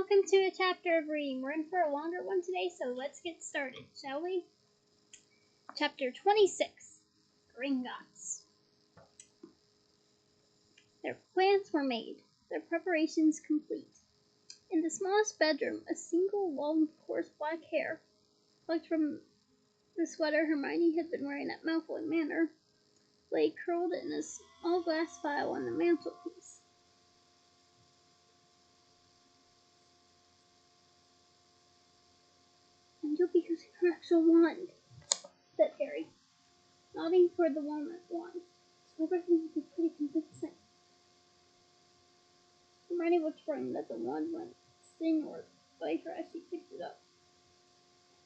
welcome to a chapter of reading. We're in for a longer one today, so let's get started, shall we? Chapter 26, Gringotts. Their plans were made, their preparations complete. In the smallest bedroom, a single long, coarse black hair, plucked from the sweater Hermione had been wearing at Malfoy Manor, lay curled in a small glass vial on the mantelpiece. "And you'll be using her actual wand," said Harry, nodding toward the walnut wand, "so everything will be pretty convincing." Hermione was frightened that the wand went sting or bite her as she picked it up.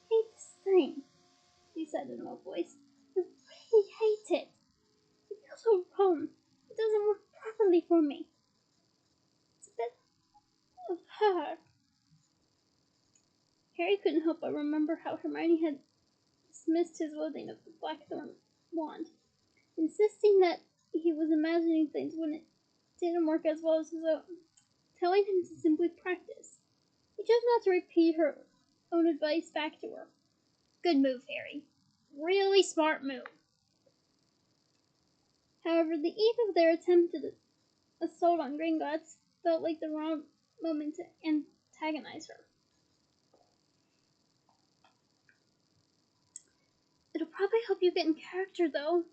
"I hate this thing," she said in a low voice. "I really hate it. It feels so wrong. It doesn't work properly for me. It's a bit of her." Harry couldn't help but remember how Hermione had dismissed his loathing of the blackthorn wand, insisting that he was imagining things when it didn't work as well as his own, telling him to simply practice. He chose not to repeat her own advice back to her. Good move, Harry. Really smart move. However, the eve of their attempted assault on Gringotts felt like the wrong moment to antagonize her. "It'll probably help you get in character, though,"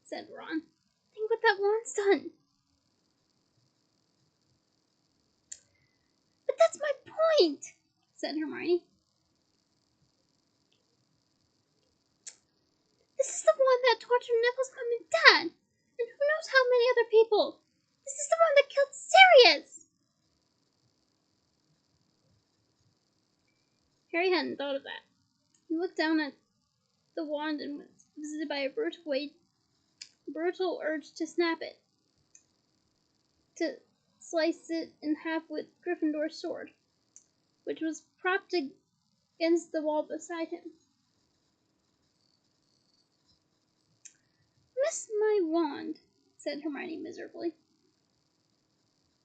said Ron. "Think what that wand's done." "But that's my point," said Hermione. "This is the one that tortured Neville's mom and dad, and who knows how many other people. This is the one that killed Sirius." Harry hadn't thought of that. He looked down at the wand and was visited by a brutal urge to snap it, to slice it in half with Gryffindor's sword, which was propped against the wall beside him. "Miss my wand," said Hermione miserably.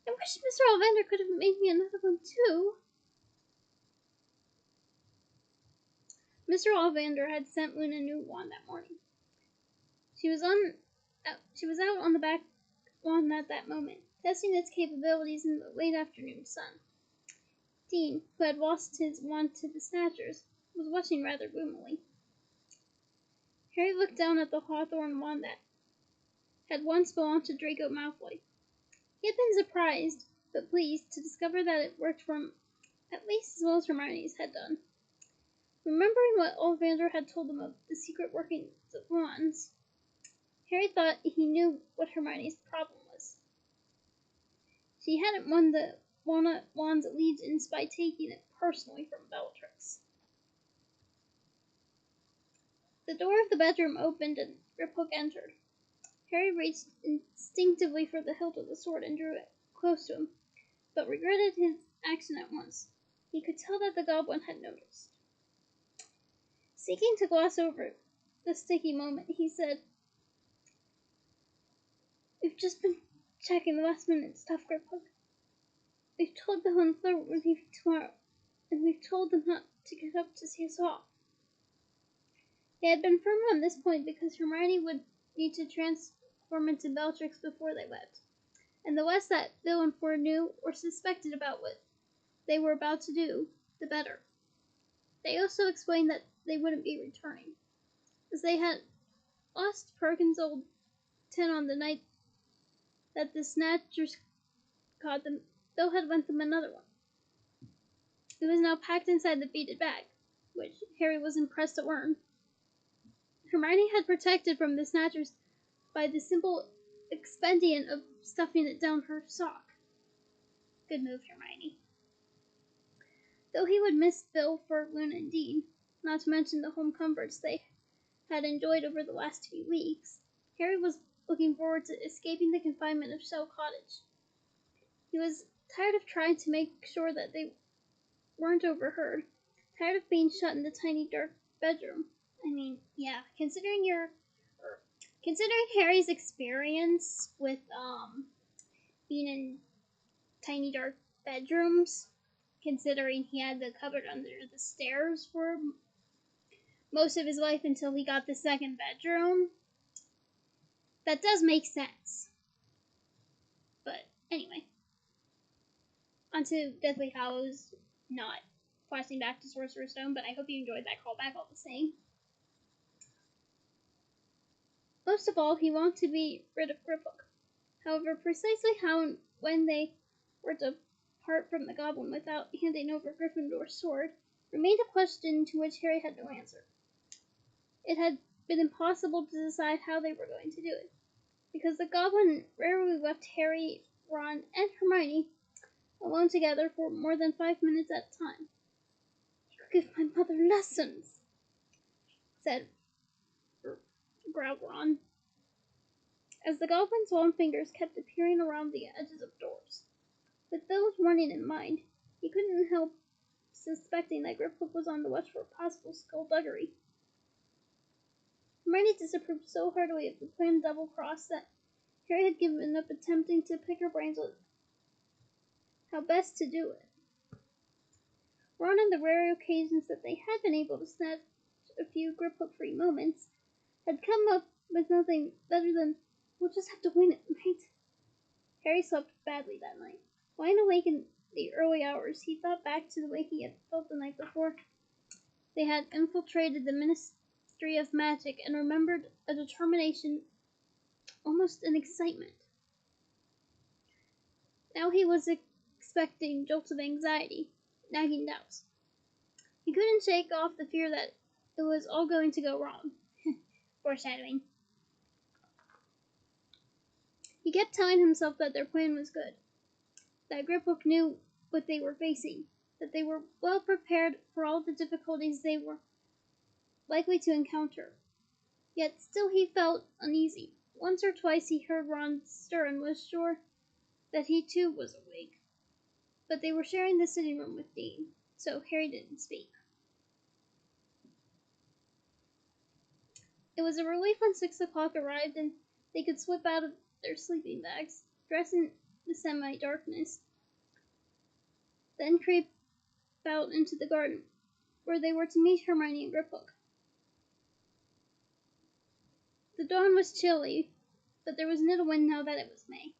"I wish Mr. Ollivander could have made me another one, too." Mr. Ollivander had sent Luna a new wand that morning. She was out on the back lawn at that moment, testing its capabilities in the late afternoon sun. Dean, who had lost his wand to the Snatchers, was watching rather gloomily. Harry looked down at the hawthorn wand that had once belonged to Draco Malfoy. He had been surprised, but pleased, to discover that it worked from at least as well as Hermione's had done. Remembering what Ollivander had told them of the secret workings of wands, Harry thought he knew what Hermione's problem was. She hadn't won the Walnut Wand's allegiance by taking it personally from Bellatrix. The door of the bedroom opened and Griphook entered. Harry reached instinctively for the hilt of the sword and drew it close to him, but regretted his action at once. He could tell that the goblin had noticed. Seeking to gloss over the sticky moment, he said, "We've just been checking the last-minute stuff, Griphook. We've told Bill and Fleur we're leaving tomorrow, and we've told them not to get up to see us off." They had been firm on this point because Hermione would need to transform into Bellatrix before they left, and the less that Bill and Fleur knew or suspected about what they were about to do, the better. They also explained that they wouldn't be returning, as they had lost Perkins' old tin on the night that the Snatchers caught them. Bill had lent them another one. It was now packed inside the beaded bag, which Harry was impressed to learn Hermione had protected from the Snatchers by the simple expedient of stuffing it down her sock. Good move, Hermione. Though he would miss Bill, Fleur, Luna, and Dean, not to mention the home comforts they had enjoyed over the last few weeks, Harry was looking forward to escaping the confinement of Shell Cottage. He was tired of trying to make sure that they weren't overheard, tired of being shut in the tiny dark bedroom. I mean, yeah, considering Harry's experience with being in tiny dark bedrooms, considering he had the cupboard under the stairs for most of his life until he got the second bedroom. That does make sense. But anyway, onto Deathly Hallows, not flashing back to Sorcerer's Stone, but I hope you enjoyed that callback all the same. Most of all, he wanted to be rid of Griphook. However, precisely how and when they were to part from the goblin without handing over Gryffindor's sword remained a question to which Harry had no answer. It had been impossible to decide how they were going to do it, because the goblin rarely left Harry, Ron, and Hermione alone together for more than 5 minutes at a time. "You give my mother lessons," said growled Ron, as the goblin's long fingers kept appearing around the edges of doors. With Bill's warning in mind, he couldn't help suspecting that Griphook was on the watch for possible skullduggery. Hermione disapproved so heartily of the planned double cross that Harry had given up attempting to pick her brains on how best to do it. Ron, on the rare occasions that they had been able to snatch a few Griphook-free moments, had come up with nothing better than, "We'll just have to win it, right?" Harry slept badly that night. Lying awake in the early hours, he thought back to the way he had felt the night before they had infiltrated the Ministry of Magic and remembered a determination, almost an excitement. Now he was expecting jolts of anxiety, nagging doubts. He couldn't shake off the fear that it was all going to go wrong. Foreshadowing. He kept telling himself that their plan was good, that Griphook knew what they were facing, that they were well prepared for all the difficulties they were likely to encounter. Yet still he felt uneasy. Once or twice he heard Ron stir and was sure that he too was awake. But they were sharing the sitting room with Dean, so Harry didn't speak. It was a relief when 6 o'clock arrived and they could slip out of their sleeping bags, dress in the semi-darkness, then creep out into the garden, where they were to meet Hermione and Griphook. The dawn was chilly, but there was little wind now that it was May.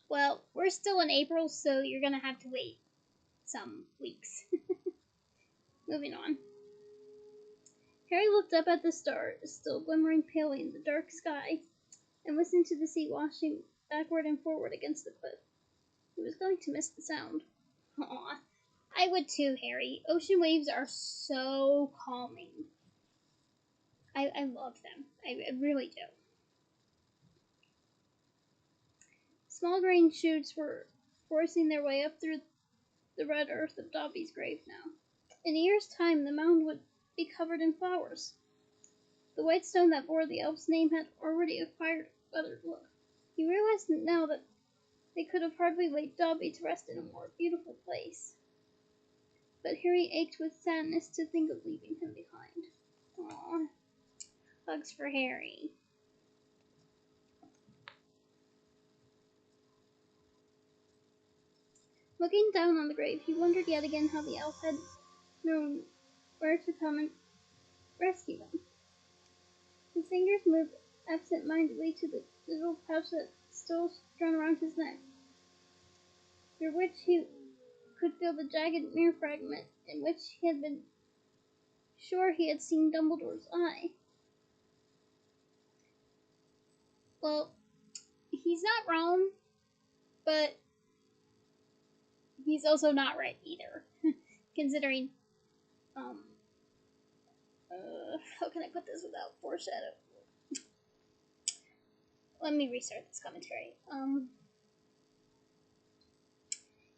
Well, we're still in April, so you're gonna have to wait some weeks. Moving on. Harry looked up at the stars, still glimmering palely in the dark sky, and listened to the sea washing backward and forward against the cliff. He was going to miss the sound. Aw, I would too, Harry. Ocean waves are so calming. I love them. I really do. Small green shoots were forcing their way up through the red earth of Dobby's grave now. In a year's time, the mound would be covered in flowers. The white stone that bore the elf's name had already acquired a weathered look. He realized now that they could have hardly laid Dobby to rest in a more beautiful place. But Harry ached with sadness to think of leaving him behind. Aww. Hugs for Harry. Looking down on the grave, he wondered yet again how the elf had known where to come and rescue them. His fingers moved absent-mindedly to the little pouch that still strung around his neck, through which he could feel the jagged mirror fragment in which he had been sure he had seen Dumbledore's eye. Well, he's not wrong, but he's also not right either, considering, how can I put this without foreshadow? Let me restart this commentary.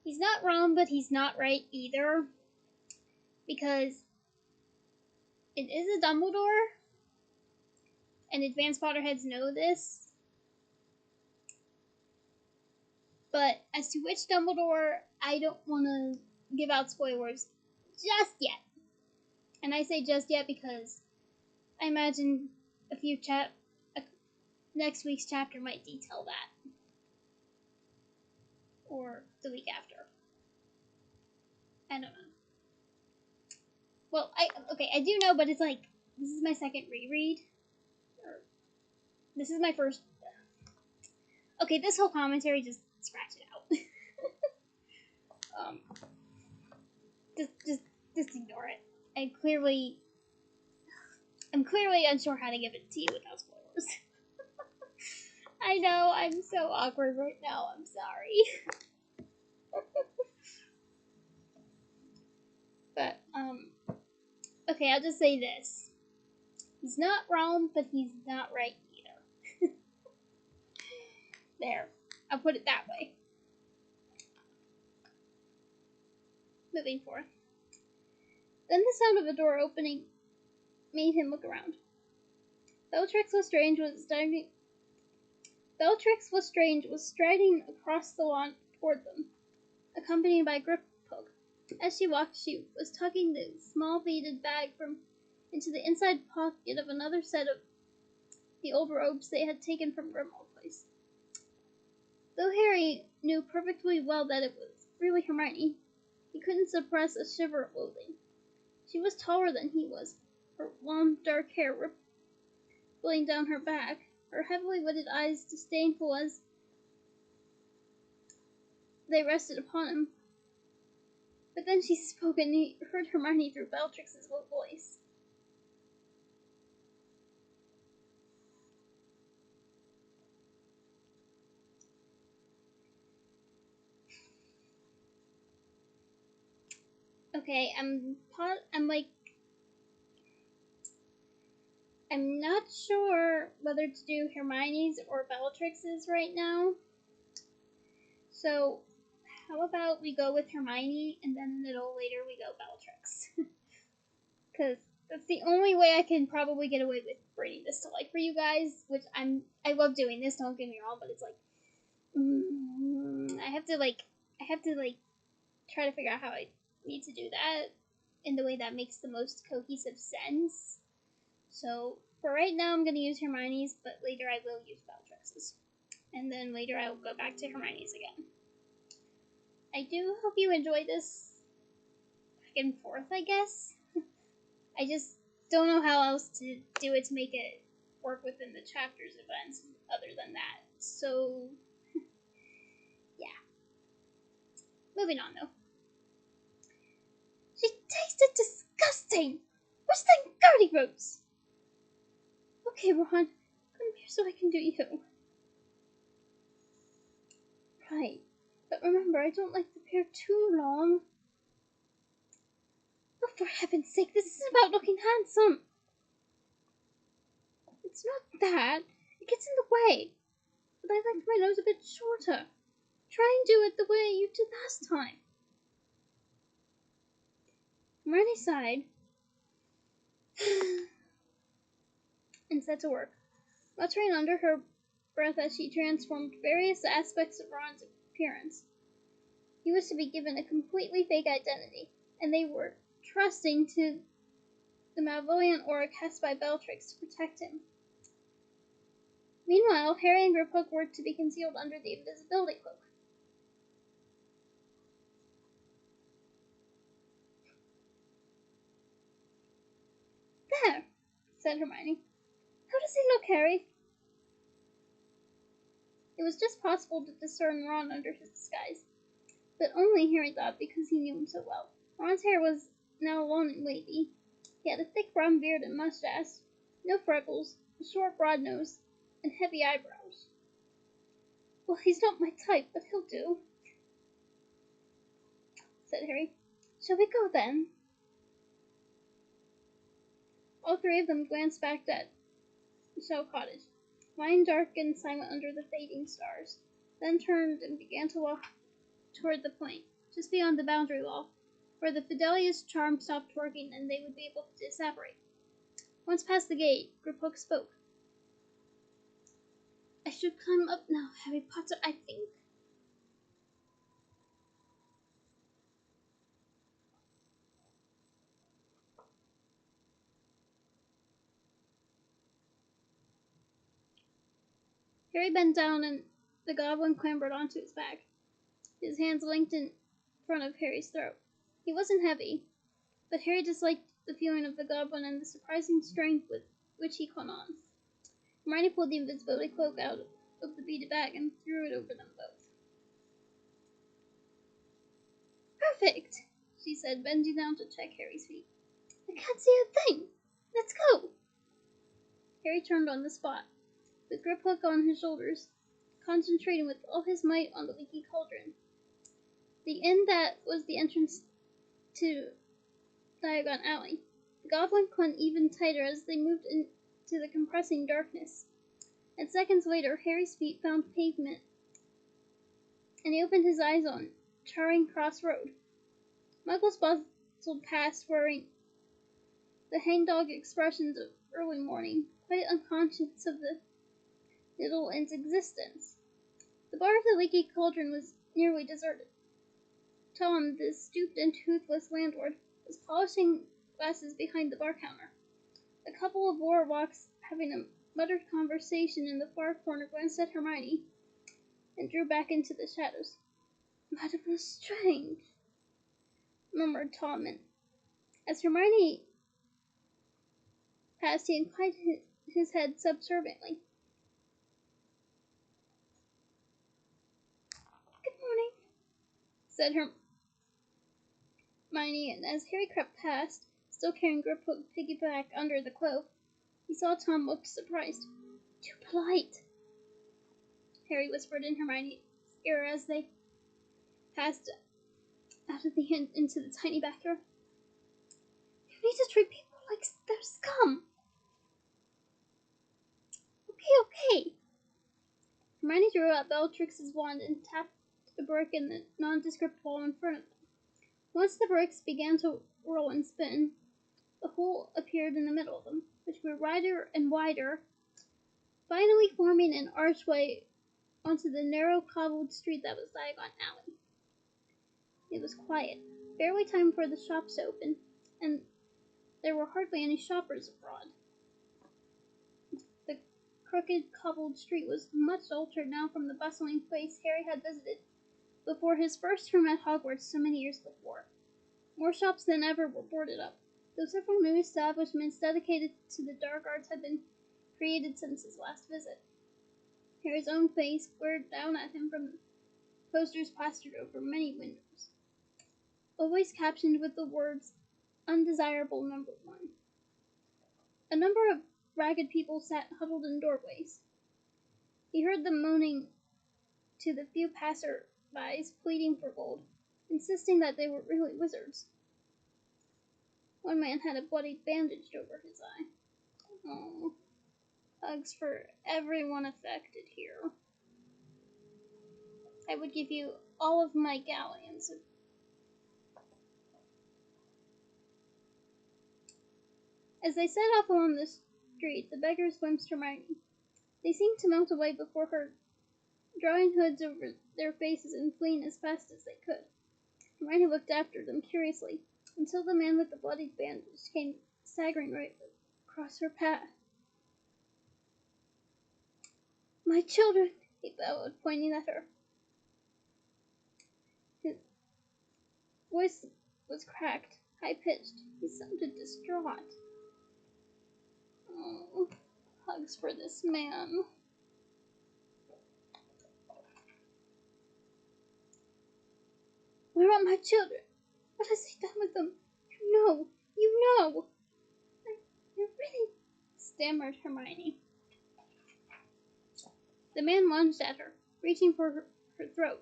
He's not wrong, but he's not right either, because it is a Dumbledore, and advanced Potterheads know this. But as to which Dumbledore, I don't want to give out spoilers just yet. And I say just yet because I imagine next week's chapter might detail that. Or the week after. I don't know. Well, I do know, but it's like, this is my second reread. Or, this is my first. Okay, this whole commentary, just scratch it out. um, just ignore it. I'm clearly unsure how to give it to you without spoilers. I know, I'm so awkward right now, I'm sorry. But, okay, I'll just say this. He's not wrong, but he's not right either. There, I'll put it that way. Moving forth. Then the sound of a door opening made him look around. Bellatrix Lestrange was striding across the lawn toward them, accompanied by Griphook. As she walked, she was tucking the small beaded bag into the inside pocket of another set of the old robes they had taken from Grimmauld Place. Though Harry knew perfectly well that it was really Hermione, he couldn't suppress a shiver of loathing. She was taller than he was, her long dark hair rippling down her back, her heavily lidded eyes disdainful as they rested upon him. But then she spoke, and he heard Hermione through Bellatrix's low voice. Okay, I'm not sure whether to do Hermione's or Bellatrix's right now. So, how about we go with Hermione, and then a little later we go Bellatrix. Because that's the only way I can probably get away with bringing this to life for you guys, which I love doing this, don't get me wrong, but it's like, I have to try to figure out how I need to do that in the way that makes the most cohesive sense. So, for right now, I'm going to use Hermione's, but later I will use Bellatrix's. And then later I will go back to Hermione's again. I do hope you enjoy this back and forth, I guess. I just don't know how else to do it to make it work within the chapter's events other than that. So, yeah. Moving on, though. She tasted disgusting! Where's the garlic rose? Okay, Ron, come here so I can do you. Right, but remember, I don't like the pear too long. Oh, for heaven's sake, this isn't about looking handsome. It's not that. It gets in the way. But I like my nose a bit shorter. Try and do it the way you did last time. Hermione sighed and set to work, muttering under her breath as she transformed various aspects of Ron's appearance. He was to be given a completely fake identity, and they were trusting to the malevolent aura cast by Bellatrix to protect him. Meanwhile, Harry and Griphook were to be concealed under the invisibility cloak. There, said Hermione. How does he look, Harry? It was just possible to discern Ron under his disguise, but only, Harry thought, because he knew him so well. Ron's hair was now long and wavy. He had a thick brown beard and mustache, no freckles, a short broad nose, and heavy eyebrows. Well, he's not my type, but he'll do, said Harry. Shall we go, then? All three of them glanced back at the Shell Cottage, lying dark and silent under the fading stars, then turned and began to walk toward the point, just beyond the boundary wall, where the Fidelius charm stopped working and they would be able to separate. Once past the gate, Griphook spoke. I should climb up now, Harry Potter, I think. Harry bent down and the goblin clambered onto his back, his hands linked in front of Harry's throat. He wasn't heavy, but Harry disliked the feeling of the goblin and the surprising strength with which he clung on. Hermione pulled the invisibility cloak out of the beaded bag and threw it over them both. Perfect, she said, bending down to check Harry's feet. I can't see a thing. Let's go. Harry turned on the spot, with Griphook on his shoulders, concentrating with all his might on the leaky cauldron. The inn that was the entrance to Diagon Alley. The goblin clung even tighter as they moved into the compressing darkness. And seconds later, Harry's feet found pavement, and he opened his eyes on Charing Cross Road. Muggles bustled past wearing the hangdog expressions of early morning, quite unconscious of the little inn's existence. The bar of the leaky cauldron was nearly deserted. Tom, the stooped and toothless landlord, was polishing glasses behind the bar counter. A couple of warlocks, having a muttered conversation in the far corner, glanced at Hermione and drew back into the shadows. Madame Lestrange, murmured Tom, and as Hermione passed, he inclined his head subserviently. Good morning, said Hermione, and as Harry crept past, still carrying Griphook piggyback under the cloak, he saw Tom look surprised. Too polite, Harry whispered in Hermione's ear as they passed out of the inn into the tiny backyard. You need to treat people like they're scum. Okay. Hermione drew out Bellatrix's wand and tapped a brick in the nondescript wall in front of them. Once the bricks began to roll and spin, a hole appeared in the middle of them, which grew wider and wider, finally forming an archway onto the narrow cobbled street that was Diagon Alley. It was quiet, barely time for the shops to open, and there were hardly any shoppers abroad. The crooked cobbled street was much altered now from the bustling place Harry had visited before his first term at Hogwarts so many years before. More shops than ever were boarded up, though several new establishments dedicated to the dark arts had been created since his last visit. Harry's own face glared down at him from posters plastered over many windows, always captioned with the words, Undesirable Number 1. A number of ragged people sat huddled in doorways. He heard them moaning to the few passer-bys, pleading for gold, insisting that they were really wizards. One man had a bloody bandage over his eye. Oh, hugs for everyone affected here. I would give you all of my galleons. As they set off along the street, the beggars glimpsed Hermione. They seemed to melt away before her, drawing hoods over their faces and fleeing as fast as they could. Hermione looked after them curiously, until the man with the bloodied bandage came staggering right across her path. My children, he bellowed, pointing at her. His voice was cracked, high-pitched. He sounded distraught. Oh, hugs for this man. Where are my children? What has he done with them? You know. I really, stammered Hermione. The man lunged at her, reaching for her throat.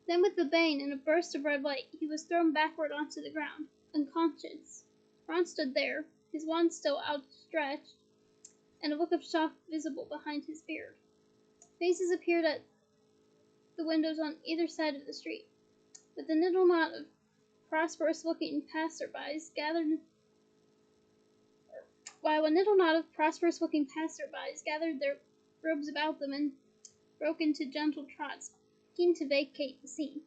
Then, with a bang and a burst of red light, he was thrown backward onto the ground, unconscious. Ron stood there, his wand still outstretched, and a look of shock visible behind his beard. Faces appeared at the windows on either side of the street, with a little knot of prosperous-looking passerbys gathered their robes about them and broke into gentle trots, keen to vacate the scene.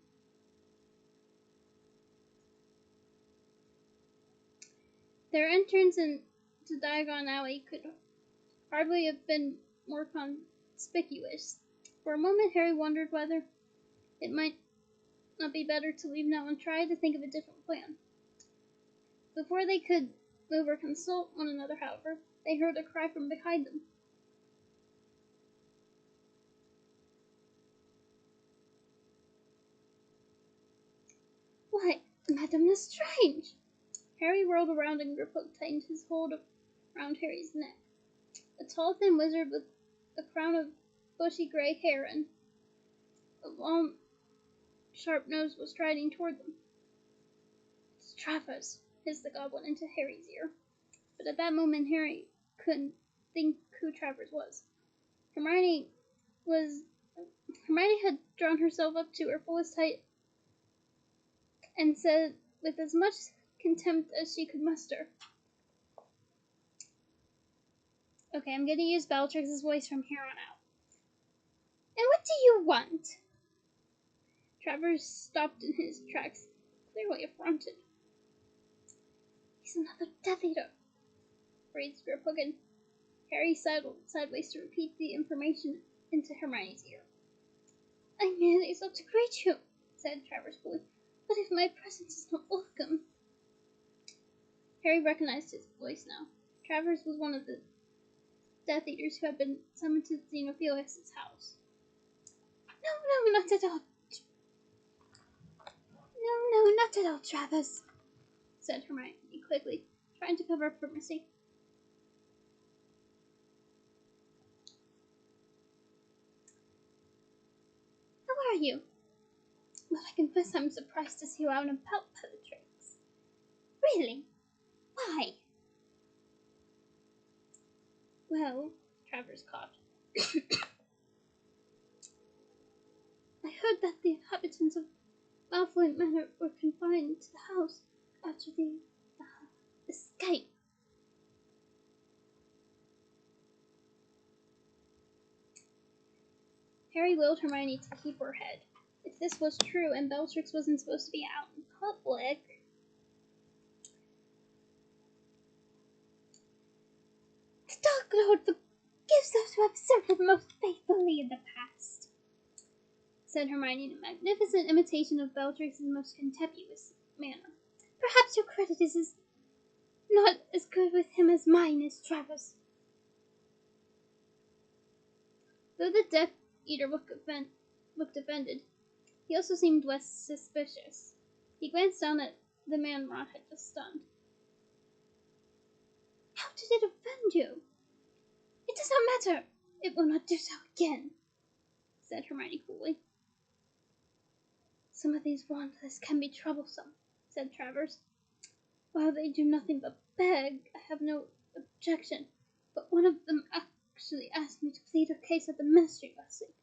Their entrance into Diagon Alley could hardly have been more conspicuous. For a moment Harry wondered whether it might not be better to leave now and try to think of a different plan. Before they could move or consult one another, however, they heard a cry from behind them. Why, Madame Lestrange! Harry whirled around and Griphook tightened his hold around Harry's neck. A tall, thin wizard with a crown of bushy grey hair and a long, sharp nose was striding toward them. It's Travers, hissed the goblin into Harry's ear. But at that moment Harry couldn't think who Travers was. Hermione had drawn herself up to her fullest height and said with as much contempt as she could muster, "Okay, I'm going to use Bellatrix's voice from here on out. And what do you want?" Travers stopped in his tracks, clearly affronted. "He's another Death Eater," breathed Griphook, and Harry sidled sideways to repeat the information into Hermione's ear. "I merely sought to greet you," said Travers coolly. "But if my presence is not welcome—" Harry recognized his voice now. Travers was one of the Death Eaters who had been summoned to Xenophilius' house. No, not at all. No, not at all, Travers," said Hermione quickly, trying to cover up her mistake. "How are you?" "Well, I confess I'm surprised to see you out and about, Bellatrix." "Really? Why?" "Well," Travers coughed, "I heard that the inhabitants of Malfoy Manor were confined to the house after the escape." Harry willed Hermione to keep her head. If this was true and Bellatrix wasn't supposed to be out in public... "The Dark Lord forgives those who have served him most faithfully in the past," said Hermione in a magnificent imitation of Bellatrix's most contemptuous manner. "Perhaps your credit is not as good with him as mine is, Travers." Though the Death Eater looked offended, he also seemed less suspicious. He glanced down at the man Ron had just stunned. "How did it offend you?" "It does not matter. It will not do so again," said Hermione coolly. "Some of these Wanderers can be troublesome," said Travers. "While they do nothing but beg, I have no objection, but one of them actually asked me to plead her case at the ministry last week.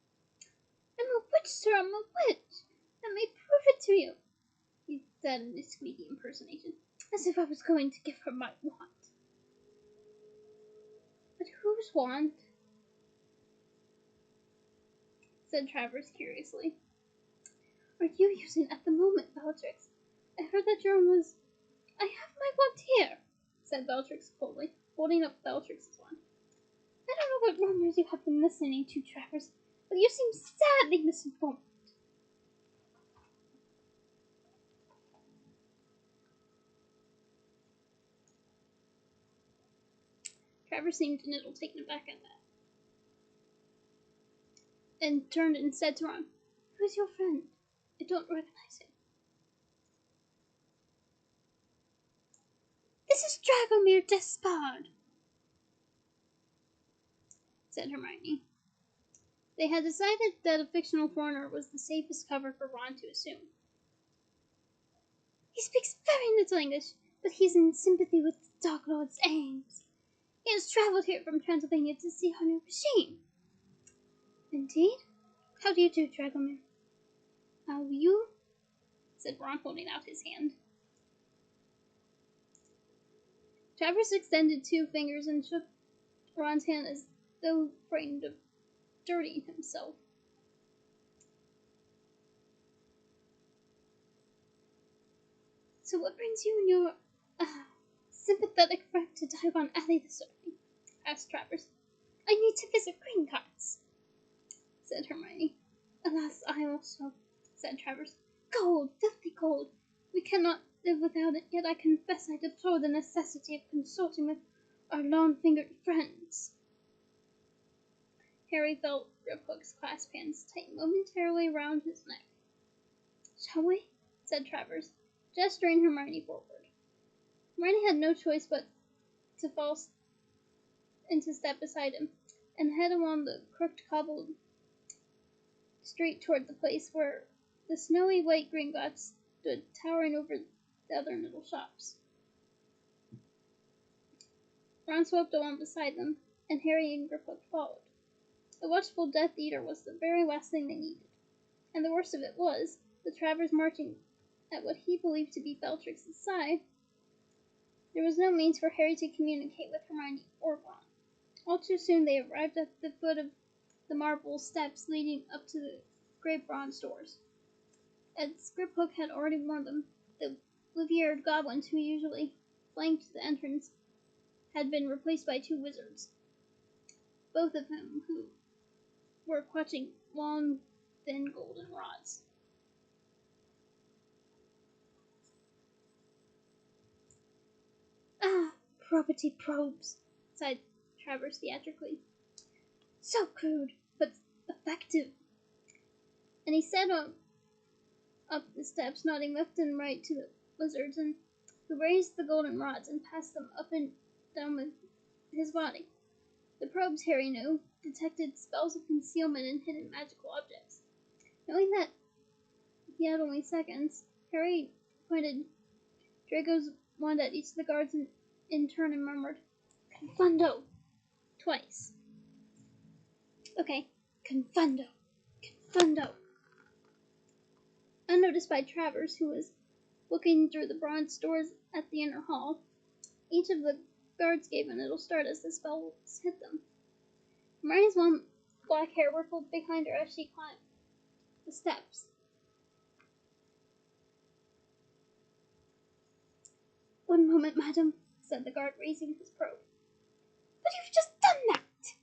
I'm a witch, sir, I'm a witch. Let me prove it to you," he said in a squeaky impersonation, as if I was going to give her my wand. "But whose wand?" said Travers curiously. "Are you using at the moment, Bellatrix? I heard that your own was—" "I have my wand here," said Bellatrix coldly, holding up Bellatrix's wand. "I don't know what rumors you have been listening to, Travers, but you seem sadly misinformed." Travers seemed a little taken aback at that, and turned and said to Ron, "Who is your friend? I don't recognize him." "This is Dragomir Despard," said Hermione. They had decided that a fictional foreigner was the safest cover for Ron to assume. "He speaks very little English, but he's in sympathy with the Dark Lord's aims. He has traveled here from Transylvania to see our new regime." "Indeed? How do you do, Dragomir?" "How are you?" said Ron, holding out his hand. Travers extended 2 fingers and shook Ron's hand as though frightened of dirtying himself. "So what brings you and your sympathetic friend to Diagon Alley this evening?" asked Travers. "I need to visit Gringotts," said Hermione. "Alas, I also," said Travers. "Cold, filthy cold. We cannot live without it, yet I confess I deplore the necessity of consulting with our long-fingered friends. Harry felt Griphook's clasp hands tighten momentarily round his neck. "Shall we?" said Travers, gesturing Hermione forward. Hermione had no choice but to fall into step beside him, and head along the crooked cobbled street toward the place where the snowy white Gringotts stood towering over the other little shops. Ron swept along beside them, and Harry and Griphook followed. The watchful Death Eater was the very last thing they needed, and the worst of it was, the Travers marching at what he believed to be Bellatrix's side, there was no means for Harry to communicate with Hermione or Ron. All too soon they arrived at the foot of the marble steps leading up to the great bronze doors. As Griphook had already warned them, the blue-eared goblins who usually flanked the entrance had been replaced by 2 wizards, both of whom who were clutching long, thin golden rods. "Ah, probity probes," sighed Travers theatrically. "So crude, but effective." And he set up the steps, nodding left and right to the wizards, and who raised the golden rods and passed them up and down with his body. The probes, Harry knew, detected spells of concealment and hidden magical objects. Knowing that he had only seconds, Harry pointed Draco's wand at each of the guards in turn and murmured, "Confundo!" twice. "Okay, confundo, confundo." Unnoticed by Travers, who was looking through the bronze doors at the inner hall, each of the guards gave a little start as the spells hit them. Hermione's long black hair rippled behind her as she climbed the steps. "One moment, madam," said the guard, raising his probe. "But you've just done that,"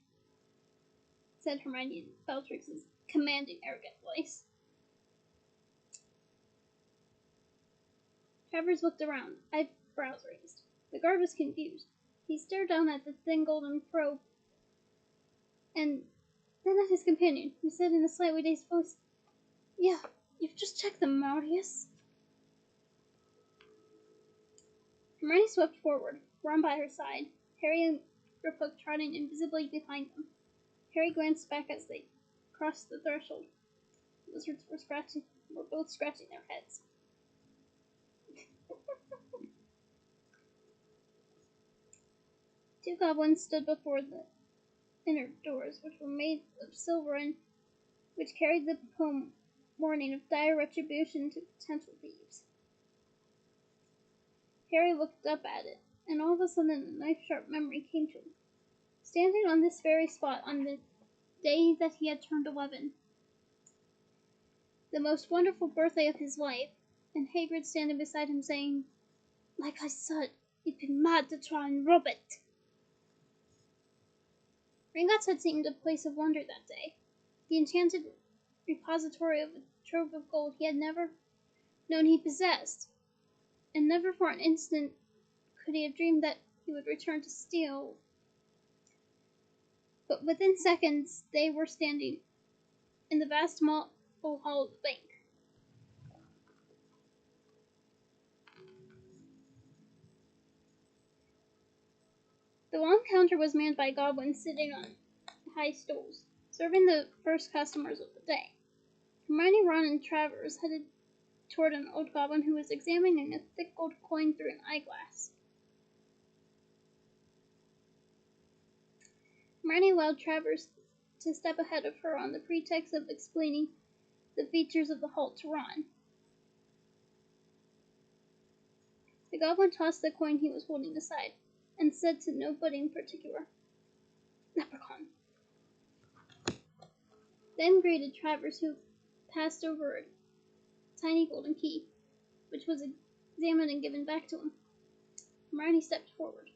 said Hermione in Bellatrix's commanding, arrogant voice. Travers looked around, eyebrows raised. The guard was confused. He stared down at the thin golden probe, and then at his companion, who said in a slightly dazed voice, "Yeah, you've just checked them, Marius." Hermione swept forward, Ron by her side, Harry and Griphook trotting invisibly behind them. Harry glanced back as they crossed the threshold. The wizards were both scratching their heads. Two goblins stood before the inner doors, which were made of silver and which carried the poem warning of dire retribution to potential thieves. Harry looked up at it, and all of a sudden a knife-sharp memory came to him. Standing on this very spot on the day that he had turned 11, the most wonderful birthday of his life, and Hagrid standing beside him saying, "Like I said, you'd be mad to try and rob it." Gringotts had seemed a place of wonder that day, the enchanted repository of a trove of gold he had never known he possessed, and never for an instant could he have dreamed that he would return to steal. But within seconds they were standing in the vast hall of the bank. The long counter was manned by goblins sitting on high stools, serving the first customers of the day. Hermione, Ron, and Travers headed toward an old goblin who was examining a thick gold coin through an eyeglass. Hermione allowed Travers to step ahead of her on the pretext of explaining the features of the halt to Ron. The goblin tossed the coin he was holding aside, and said to nobody in particular, "Leprechaun." Then greeted Travers, who passed over a tiny golden key, which was examined and given back to him. Hermione stepped forward.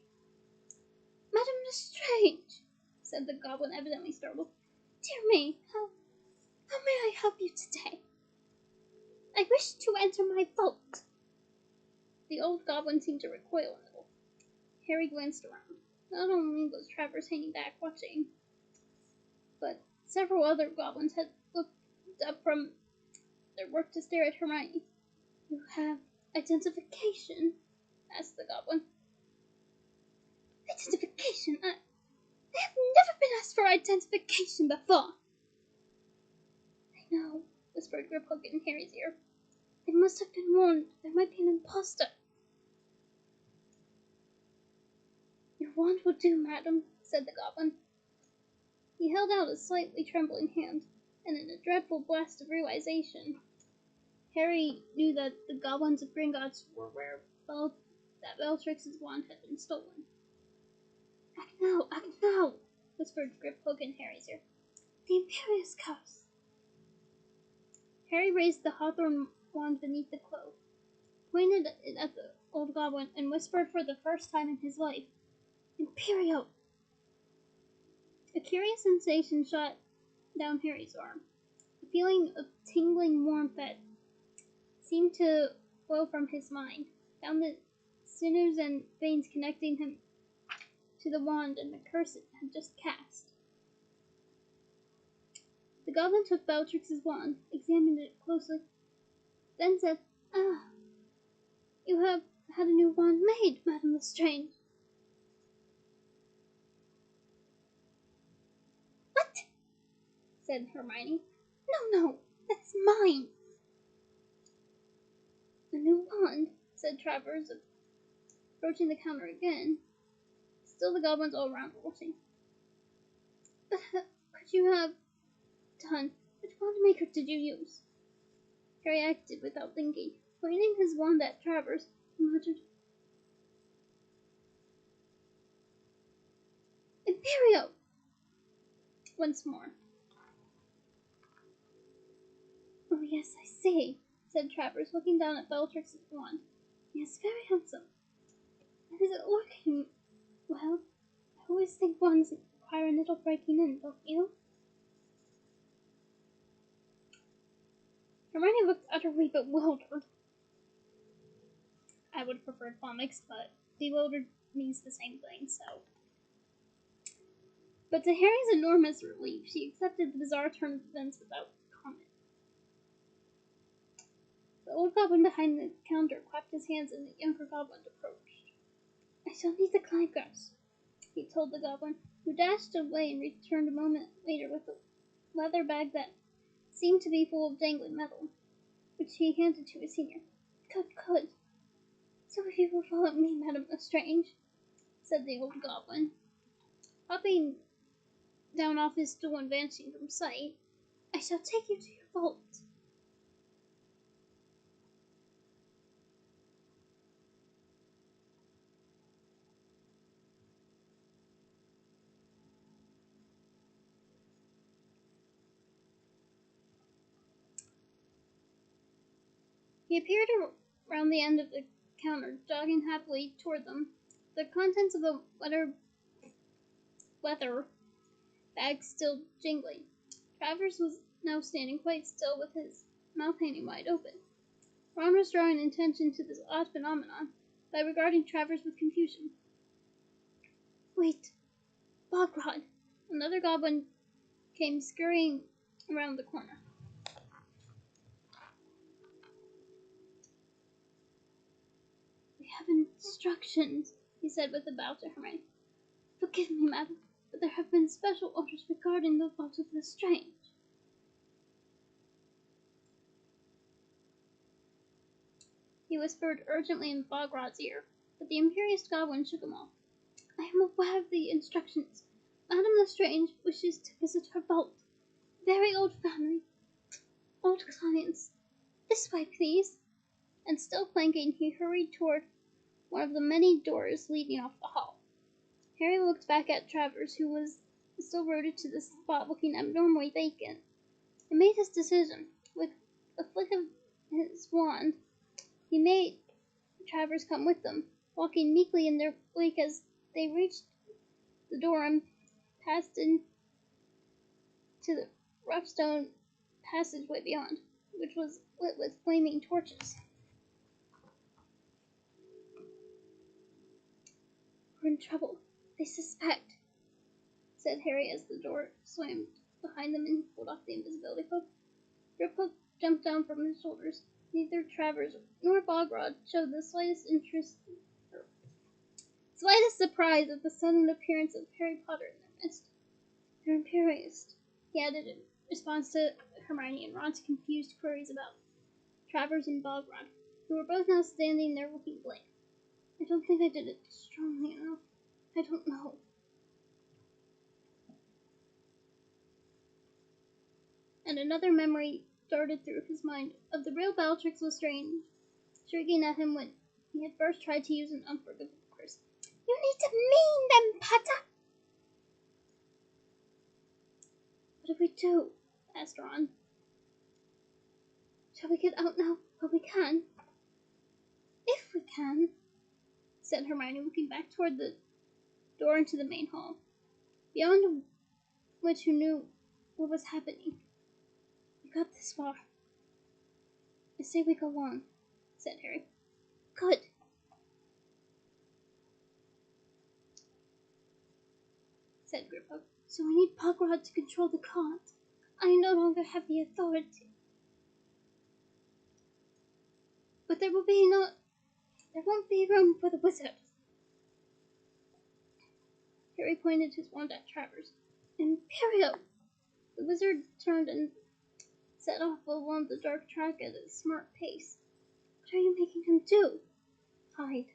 "Madame Lestrange," said the goblin, evidently startled. "Dear me, how may I help you today? I wish to enter my vault." The old goblin seemed to recoil a little. Harry glanced around. Not only was Travers hanging back watching, but several other goblins had looked up from their work to stare at Hermione. "You have identification?" asked the goblin. "Identification? I have never been asked for identification before." "I know," whispered Griphook in Harry's ear. "They must have been warned there might be an impostor." "Your wand will do, madam," said the goblin. He held out a slightly trembling hand, and in a dreadful blast of realization, Harry knew that the goblins of Gringotts were where that Bellatrix's wand had been stolen. Act now," whispered Griphook in Harry's ear. "The Imperious Curse." Harry raised the hawthorn wand beneath the cloak, pointed it at the old goblin, and whispered for the first time in his life, "Imperio!" A curious sensation shot down Harry's arm, a feeling of tingling warmth that seemed to flow from his mind, down the sinews and veins connecting him to the wand and the curse it had just cast. The goblin took Bellatrix's wand, examined it closely, then said, "Ah, you have had a new wand made, Madame Lestrange." "What?" said Hermione. No, that's mine." "A new wand," said Travers, approaching the counter again. Still the goblins all around were watching. "But could you have done? Which wand maker did you use?" Harry acted without thinking. Pointing his wand at Travers, he muttered, "Imperio!" once more. "Oh, yes, I see," said Travers, looking down at Bellatrix's wand. "Yes, very handsome. And is it working well? I always think wands require a little breaking in, don't you?" Hermione looked utterly bewildered. I would have preferred phonics, but bewildered means the same thing, so. But to Harry's enormous relief, she accepted the bizarre turn of events without comment. The old goblin behind the counter clapped his hands and the younger goblin approached. "I shall need the clankers," he told the goblin, who dashed away and returned a moment later with a leather bag that seemed to be full of dangling metal, which he handed to his senior. Good. So if you will follow me, Madame Lestrange," said the old goblin, hopping down off his stool and vanishing from sight, "I shall take you to your vault." He appeared around the end of the counter, jogging happily toward them, the contents of the leather bag still jingling. Travers was now standing quite still with his mouth hanging wide open. Ron was drawing attention to this odd phenomenon by regarding Travers with confusion. "Wait, Bogrod!" Another goblin came scurrying around the corner. "We have instructions," he said with a bow to Hermione. "Forgive me, madam, but there have been special orders regarding the vault of Lestrange." He whispered urgently in Bogrod's ear, but the imperious goblin shook him off. "I am aware of the instructions. Madame Lestrange wishes to visit her vault. Very old family. Old clients. This way, please." And still clanking, he hurried toward one of the many doors leading off the hall. Harry looked back at Travers, who was still rooted to the spot, looking abnormally vacant, and made his decision. With a flick of his wand, he made Travers come with them, walking meekly in their wake as they reached the door and passed into the rough stone passageway beyond, which was lit with flaming torches. trouble. They suspect, said Harry as the door slammed behind them and he pulled off the invisibility cloak. Griphook jumped down from his shoulders. Neither Travers nor Bogrod showed the slightest surprise at the sudden appearance of Harry Potter in their midst. They're imperious, he added in response to Hermione and Ron's confused queries about Travers and Bogrod, who were both now standing there looking blank. I don't think I did it strongly enough. I don't know. And another memory darted through his mind of the real Bellatrix Lestrange, shrieking at him when he had first tried to use an unforgivable curse. You need to mean them, Potter! What do we do? Asked Ron. Shall we get out now? But we can. If we can, said Hermione, looking back toward the door into the main hall, beyond which who knew what was happening. We got this far. I say we go on, said Harry. Good. Said Griphook. So we need Bogrod to control the gods. I no longer have the authority. But there won't be room for the wizard. Harry pointed his wand at Travers. Imperial! The wizard turned and set off along the dark track at a smart pace. What are you making him do? Hide,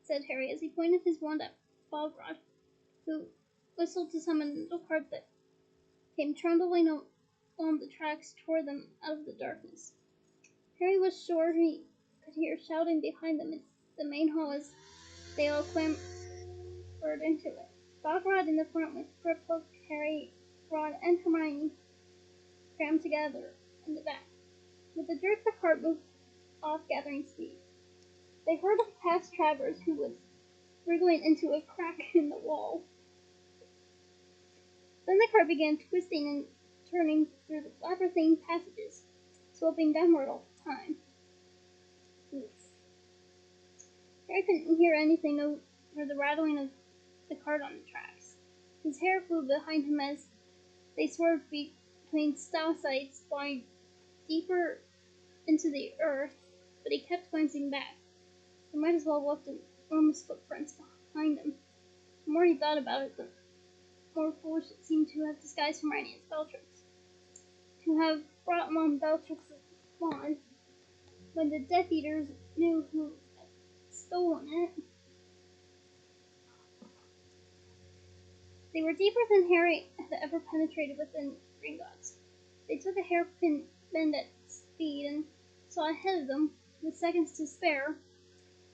said Harry as he pointed his wand at Bogrod, who whistled to summon a little cart that came trundling along the tracks toward them out of the darkness. Harry was sure he could hear shouting behind them in the main hall as they all clambered into it. Bogrod in the front with Griphook, Harry, Ron, and Hermione crammed together in the back. With a jerk, the cart moved off, gathering speed. They hurtled past Travers, who was wriggling into a crack in the wall. Then the cart began twisting and turning through the labyrinthine passages, sloping downward all the time. Oof. Harry couldn't hear anything over the rattling of the cart on the tracks. His hair flew behind him as they swerved between stalactites flying deeper into the earth, but he kept glancing back. He might as well have left enormous footprints behind him. The more he thought about it, the more foolish it seemed to have disguised Hermione as Bellatrix. To have brought along Bellatrix's wand when the Death Eaters knew who had stolen it. They were deeper than Harry had ever penetrated within Gringotts. They took a hairpin bend at speed and saw ahead of them, with seconds to spare,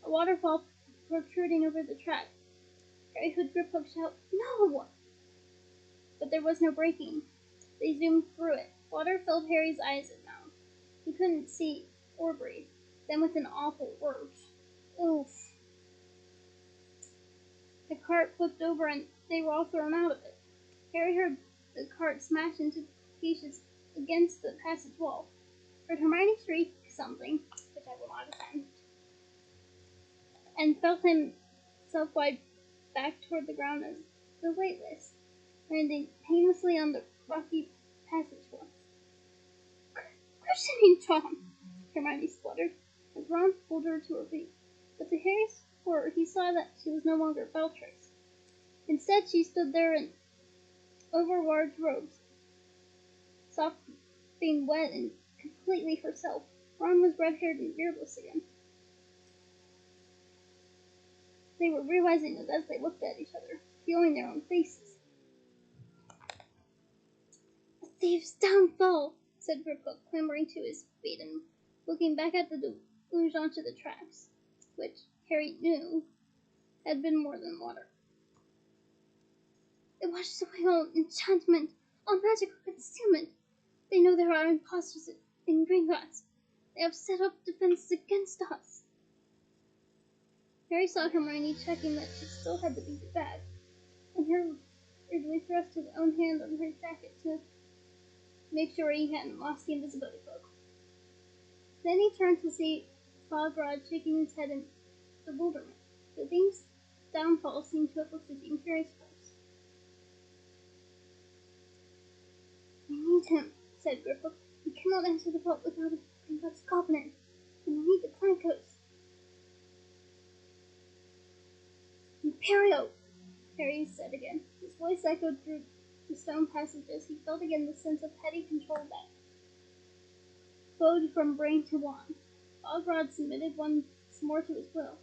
a waterfall protruding over the track. Harry heard Griphook shout, "No!" But there was no breaking. They zoomed through it. Water filled Harry's eyes and mouth. He couldn't see or breathe. Then with an awful lurch, oof! The cart flipped over and they were all thrown out of it. Harry heard the cart smash into pieces against the passage wall. Heard Hermione shriek something, which I will not attempt, and felt himself glide back toward the ground as the weightless, landing painlessly on the rocky passage wall. Christening Tom! Hermione spluttered, as Ron pulled her to her feet. But to Harry's horror, he saw that she was no longer Bellatrix. Instead, she stood there in overlarge robes, soft, being wet and completely herself. Ron was red-haired and beardless again. They were realizing it as they looked at each other, feeling their own faces. A thief's downfall, said Griphook, clambering to his feet and looking back at the deluge onto the tracks, which Harry knew had been more than water. It washes away all enchantment, all magical concealment. They know there are impostors in Gringotts. They have set up defenses against us. Harry saw Hermione checking that she still had the beaded bag, and hurriedly thrust his own hand on her jacket to make sure he hadn't lost the invisibility cloak. Then he turned to see Bogrod shaking his head in bewilderment. The things downfall seemed to have lifted in Harry's place. "We need him," said Griphook. "We cannot enter the vault without a Gringotts covenant, and we need the Clankers." "Imperio!" Harry said again. His voice echoed through the stone passages. He felt again the sense of heady control that flowed from brain to wand. Ogrod submitted once more to his will,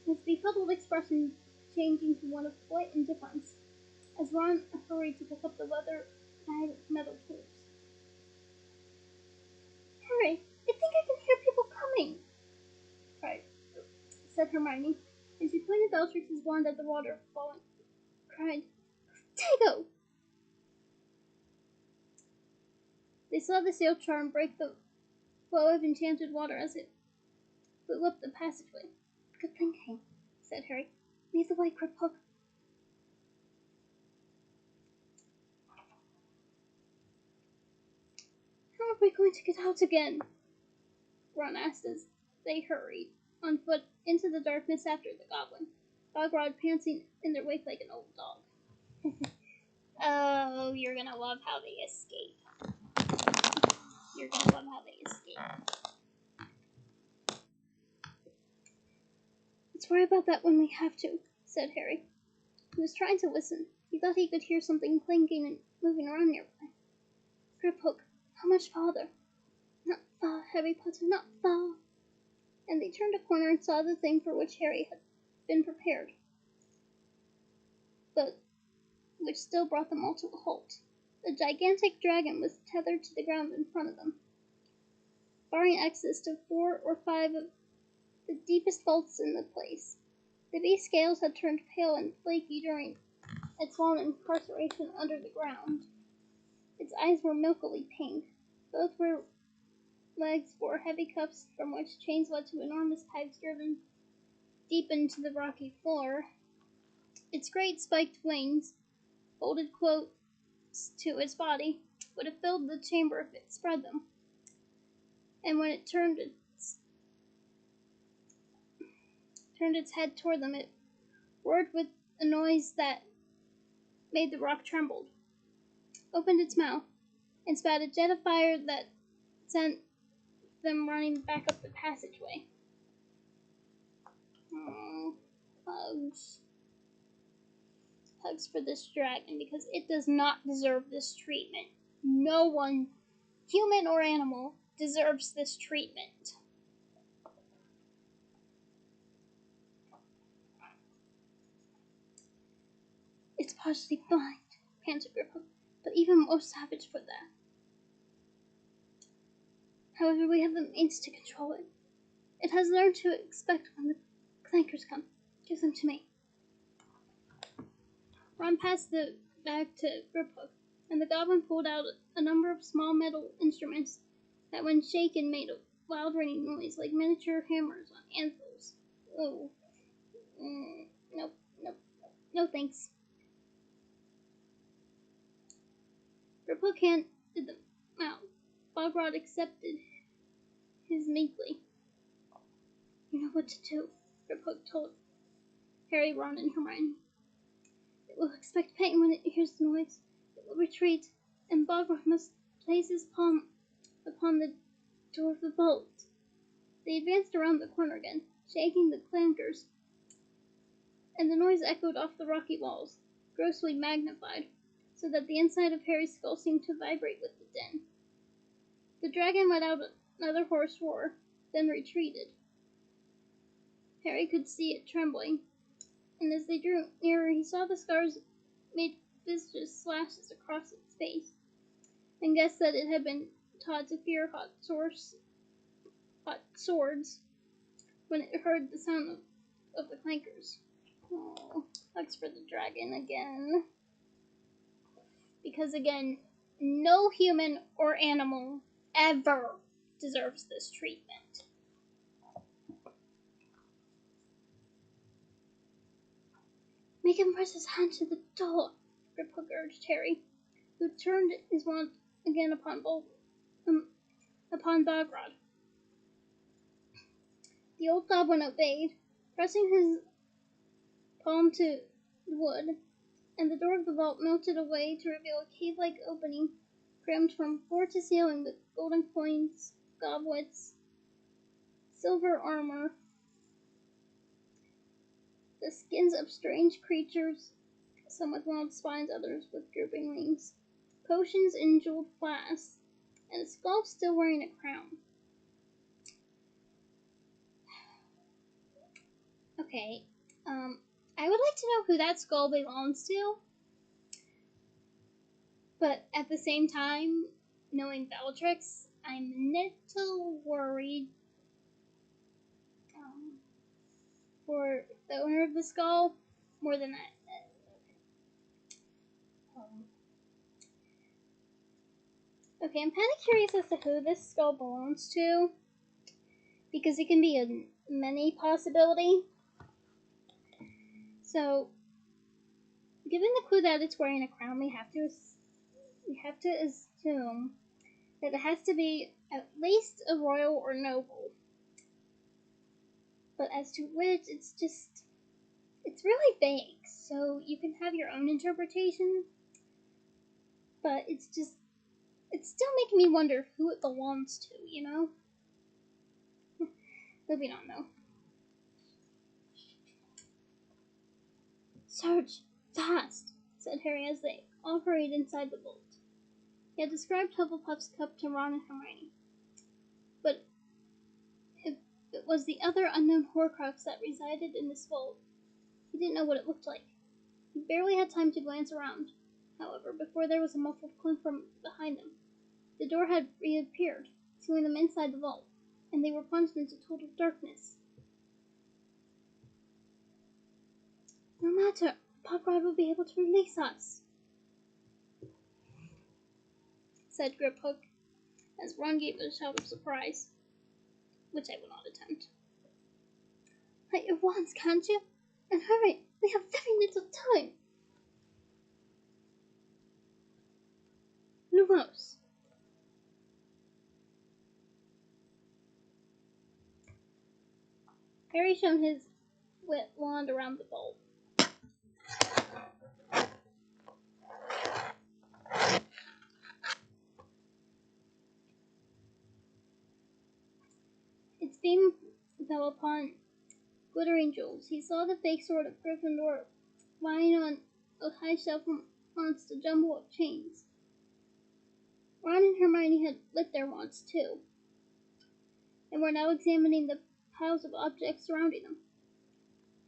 his befuddled expression changing to one of polite indifference, as Ron hurried to pick up the leather-bound metal tools. "Harry, I think I can hear people coming!" said Hermione, and she pointed Bellatrix's wand at the waterfall and cried, "Tego!" They saw the seal charm break the flow of enchanted water as it flew up the passageway. "Good thinking," said Harry. "Lead the way, Griphook." "How are we going to get out again?" Ron asked as they hurried on foot into the darkness after the goblin, Ogrod panting in their wake like an old dog. Oh, you're gonna love how they escape. You're gonna love how they escape. "Let's worry about that when we have to," said Harry. He was trying to listen. He thought he could hear something clinking and moving around nearby. "Griphook, how much farther?" "Not far, Harry Potter, not far." And they turned a corner and saw the thing for which Harry had been prepared, but which still brought them all to a halt. The gigantic dragon was tethered to the ground in front of them, barring access to 4 or 5 of the deepest vaults in the place. The beast's scales had turned pale and flaky during its long incarceration under the ground. Its eyes were milkily pink. Both were legs bore heavy cuffs from which chains led to enormous pegs driven deep into the rocky floor. Its great spiked wings, folded close to its body, would have filled the chamber if it spread them. And when it turned its head toward them, it roared with a noise that made the rock tremble, opened its mouth, and spat a jet of fire that sent them running back up the passageway. Oh, hugs. Hugs for this dragon, because it does not deserve this treatment. No one, human or animal, deserves this treatment. "It's partially blind," panted Griphook, "but even more savage for that. However, we have the means to control it. It has learned to expect when the clankers come. Give them to me." Ron passed the bag to Griphook, and the goblin pulled out a number of small metal instruments that, when shaken, made a loud ringing noise like miniature hammers on anvils. "Oh, nope, no thanks." Griphook handed them out. Ogrod accepted his meekly. "You know what to do," Griphook told Harry, Ron, and Hermione. "It will expect pain when it hears the noise. It will retreat, and Bogrod must place his palm upon the door of the vault." They advanced around the corner again, shaking the clankers, and the noise echoed off the rocky walls, grossly magnified, so that the inside of Harry's skull seemed to vibrate with the din. The dragon let out another hoarse roar, then retreated. Harry could see it trembling, and as they drew nearer he saw the scars made vicious slashes across its face, and guessed that it had been taught to fear hot swords when it heard the sound of the clankers. Oh, hugs for the dragon again. Because again, no human or animal ever deserves this treatment. "Make him press his hand to the door," Griphook urged Harry, who turned his wand again upon Bogrod. The old goblin obeyed, pressing his palm to wood, and the door of the vault melted away to reveal a cave-like opening crammed from floor to ceiling with golden coins, goblets, silver armor, the skins of strange creatures, some with long spines, others with drooping wings, potions in jeweled flasks, and a skull still wearing a crown. Okay, I would like to know who that skull belongs to, but at the same time, knowing Bellatrix, I'm a little worried for the owner of the skull more than that. Okay, I'm kind of curious as to who this skull belongs to, because it can be a many possibility. So, given the clue that it's wearing a crown, we have to assume that it has to be at least a royal or noble. But as to which, it's really vague. So you can have your own interpretation, but it's still making me wonder who it belongs to, you know? Moving on, though. Search fast, said Harry as they all hurried inside the vault. He had described Hufflepuff's cup to Ron and Hermione, but if it was the other unknown Horcrux that resided in this vault, he didn't know what it looked like. He barely had time to glance around, however, before there was a muffled clink from behind them. The door had reappeared, sealing them inside the vault, and they were plunged into total darkness. No matter, Pop-God will be able to release us, said Griphook, as Ron gave a shout of surprise, which I will not attempt. Light your wands, can't you? And hurry, we have very little time. Lumos. Harry shone his wet wand around the vault. Its beam fell upon glittering jewels. He saw the fake sword of Gryffindor lying on a high shelf amongst a jumble of chains. Ron and Hermione had lit their wands too, and were now examining the piles of objects surrounding them.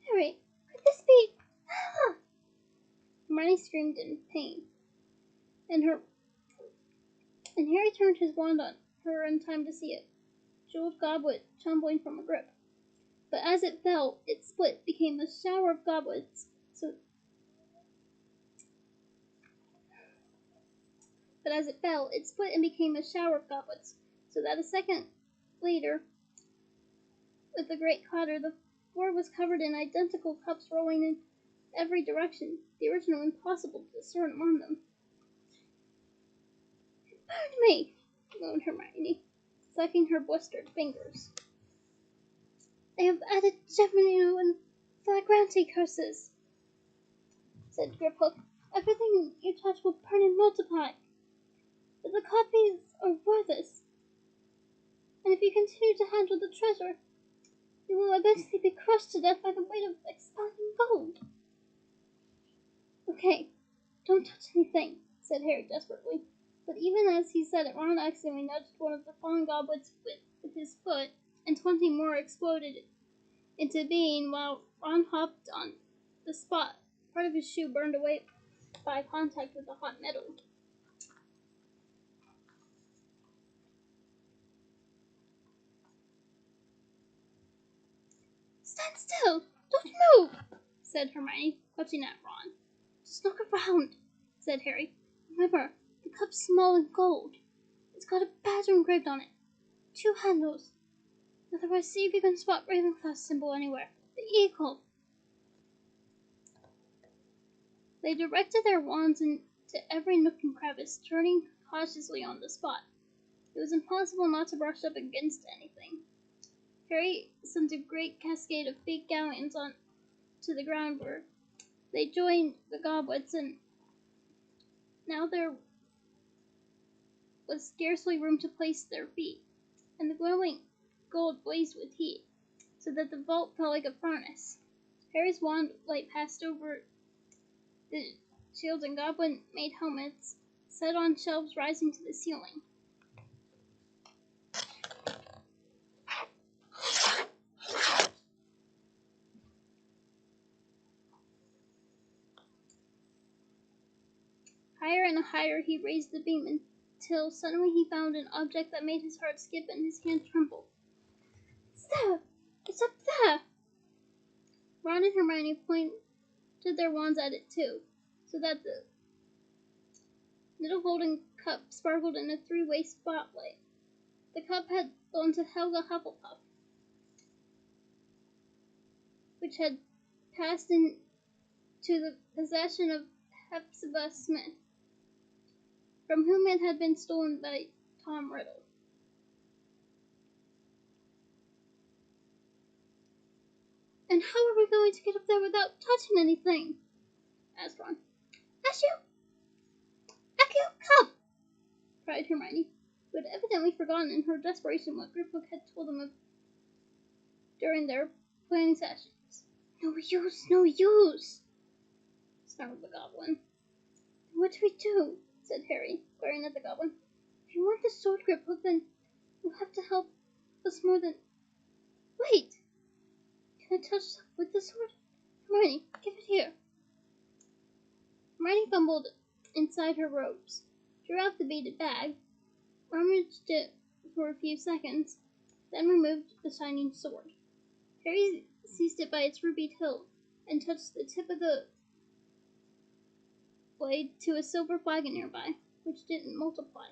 Harry, could this be... Ah! Hermione screamed in pain, and Harry turned his wand on her in time to see a jeweled goblet tumbling from a grip. But as it fell, it split, became a shower of goblets, so that a second later, with a great clatter, the floor was covered in identical cups rolling in every direction, the original impossible to discern among them. Pardon me, moaned Hermione, sucking her blistered fingers. They have added Geminino and Flagranti curses, said Griphook. Everything you touch will burn and multiply. But the copies are worthless, and if you continue to handle the treasure, you will eventually be crushed to death by the weight of expanding gold. Okay, don't touch anything, said Harry desperately. But even as he said it, Ron accidentally nudged one of the fallen goblets with his foot, and 20 more exploded into being while Ron hopped on the spot. Part of his shoe burned away by contact with the hot metal. Stand still! Don't move! Said Hermione, clutching at Ron. Just look around, said Harry. Remember, the cup's small and gold. It's got a badge engraved on it. 2 handles. Otherwise, see if you can spot Ravenclaw's symbol anywhere. The eagle. They directed their wands into every nook and crevice, turning cautiously on the spot. It was impossible not to brush up against anything. Harry sent a great cascade of fake galleons on to the ground where they joined the goblets, and now there was scarcely room to place their feet, and the glowing gold blazed with heat, so that the vault felt like a furnace. Harry's wand light passed over the shields and goblin-made helmets set on shelves rising to the ceiling. Higher and higher he raised the beam until suddenly he found an object that made his heart skip and his hand tremble. It's there! It's up there! Ron and Hermione pointed their wands at it too, so that the little golden cup sparkled in a three-way spotlight. The cup had belonged to Helga Hufflepuff, which had passed into the possession of Hepzibah Smith, from whom it had been stolen by Tom Riddle. And how are we going to get up there without touching anything? Asked Ron. Accio, come! Cried Hermione, who had evidently forgotten in her desperation what Griphook had told them of during their planning sessions. No use, snarled the goblin. What do we do? Said Harry, glaring at the goblin. If you want the sword, Griphook, then you'll have to help us more than... Wait! Can I touch with the sword? Hermione, give it here. Hermione fumbled inside her robes, drew out the beaded bag, rummaged it for a few seconds, then removed the shining sword. Harry seized it by its ruby hilt and touched the tip of the blade to a silver flagon nearby, which didn't multiply.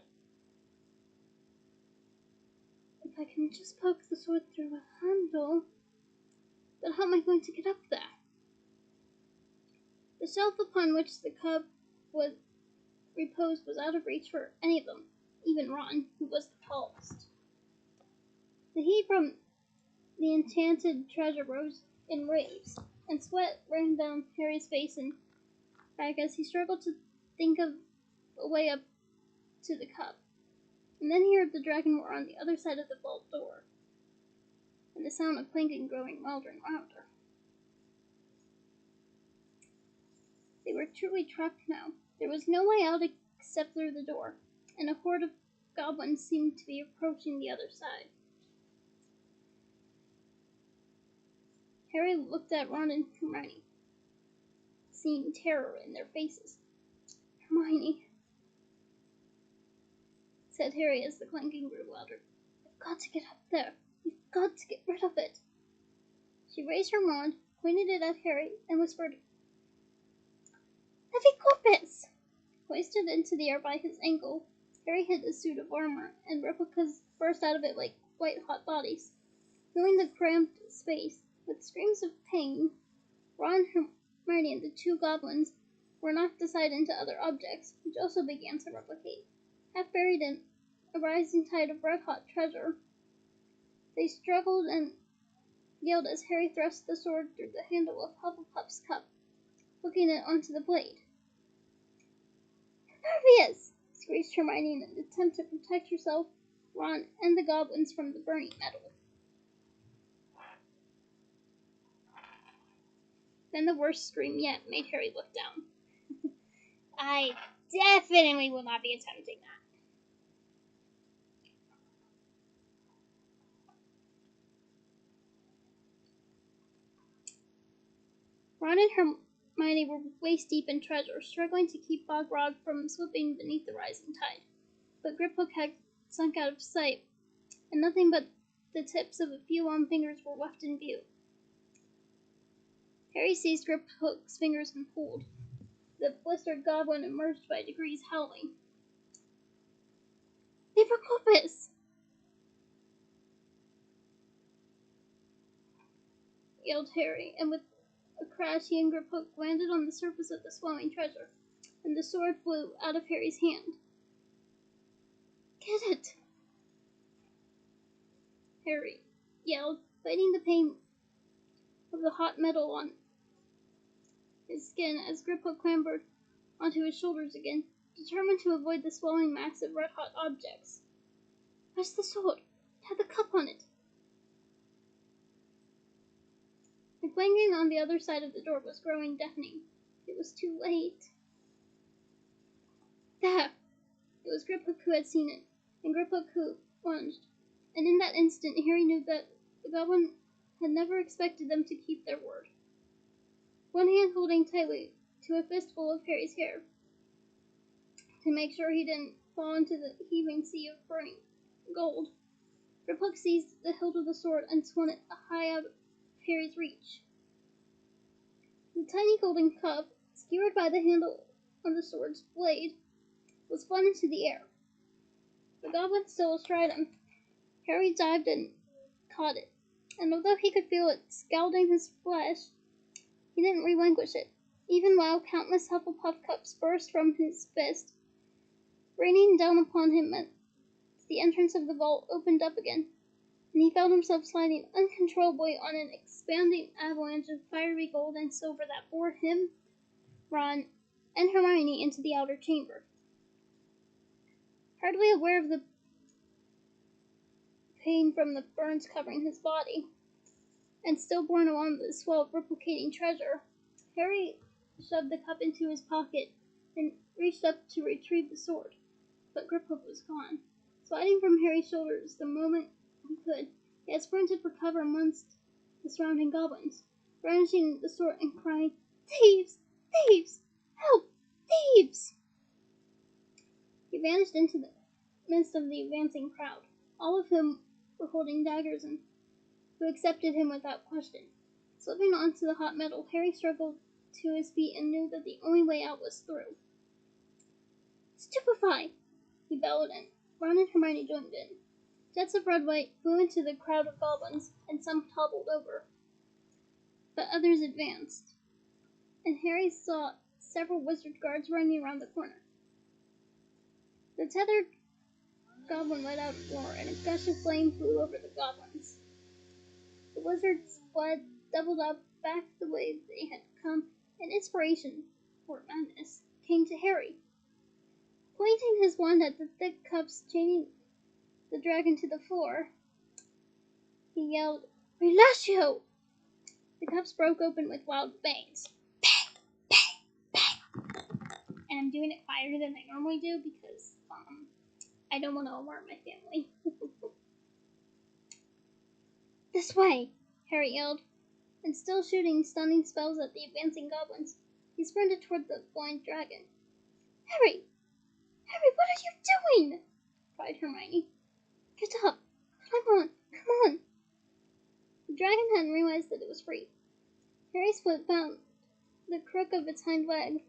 If I can just poke the sword through a handle... But how am I going to get up there? The shelf upon which the cup was reposed was out of reach for any of them, even Ron, who was the tallest. The heat from the enchanted treasure rose in waves, and sweat ran down Harry's face and back as he struggled to think of a way up to the cup. And then he heard the dragon roar on the other side of the vault door, and the sound of clanking growing louder and louder. They were truly trapped now. There was no way out except through the door, and a horde of goblins seemed to be approaching the other side. Harry looked at Ron and Hermione, seeing terror in their faces. Hermione, said Harry as the clanking grew louder. You've got to get up there. You've got to get rid of it. She raised her wand, pointed it at Harry, and whispered, Heavy corpus! Hoisted into the air by his ankle, Harry hit a suit of armor, and replicas burst out of it like white-hot bodies, filling the cramped space. With screams of pain, Ron, Hermione, and the two goblins were knocked aside into other objects, which also began to replicate. Half buried in a rising tide of red-hot treasure, they struggled and yelled as Harry thrust the sword through the handle of Hufflepuff's cup, hooking it onto the blade. Impervious! Screeched Hermione in an attempt to protect herself, Ron, and the goblins from the burning metal. Then the worst scream yet made Harry look down. I definitely will not be attempting that. Ron and Hermione were waist deep in treasure, struggling to keep Bogrod from slipping beneath the rising tide. But Griphook had sunk out of sight, and nothing but the tips of a few long fingers were left in view. Harry seized Griphook's fingers and pulled. The blistered goblin emerged by degrees, howling. Paper corpus! Yelled Harry, and with a crash he and Griphook landed on the surface of the swelling treasure, and the sword flew out of Harry's hand. Get it! Harry yelled, fighting the pain of the hot metal on his skin as Griphook clambered onto his shoulders again, determined to avoid the swelling mass of red-hot objects. Where's the sword? It had the cup on it. The clanging on the other side of the door was growing deafening. It was too late. There! It was Griphook who had seen it, and Griphook who lunged. And in that instant, Harry knew that the goblin had never expected them to keep their word. One hand holding tightly to a fistful of Harry's hair, to make sure he didn't fall into the heaving sea of burning gold, Griphook seized the hilt of the sword and swung it high out of Harry's reach. The tiny golden cup, skewered by the handle on the sword's blade, was flung into the air. The goblin still astride him. Harry dived and caught it, and although he could feel it scalding his flesh, he didn't relinquish it, even while countless Hufflepuff cups burst from his fist, raining down upon him as the entrance of the vault opened up again, and he found himself sliding uncontrollably on an expanding avalanche of fiery gold and silver that bore him, Ron, and Hermione into the outer chamber. Hardly aware of the pain from the burns covering his body, and still borne along the swell of replicating treasure, Harry shoved the cup into his pocket and reached up to retrieve the sword, but Griphook was gone. Sliding from Harry's shoulders the moment he could, he had sprinted for cover amongst the surrounding goblins, brandishing the sword and crying, "Thieves! Thieves! Help! Thieves!" He vanished into the midst of the advancing crowd, all of whom were holding daggers and who accepted him without question. Slipping onto the hot metal, Harry struggled to his feet and knew that the only way out was through. "Stupefy!" he bellowed, and Ron and Hermione joined in. Jets of red light flew into the crowd of goblins, and some toppled over, but others advanced, and Harry saw several wizard guards running around the corner. The tethered goblin let out a roar, and a gush of flame flew over the goblins. The wizards fled, doubled up, back the way they had come, and inspiration, or madness, came to Harry. Pointing his wand at the thick cups chaining the dragon to the floor, he yelled, "Relatio!" The cups broke open with loud bangs. Bang! Bang! Bang! And I'm doing it quieter than I normally do because, I don't want to alarm my family. "This way!" Harry yelled, and still shooting stunning spells at the advancing goblins, he sprinted toward the blind dragon. "Harry! Harry, what are you doing?" cried Hermione. "Get up! Come on! Come on!" The dragon hadn't realized that it was free. Harry's foot found the crook of its hind leg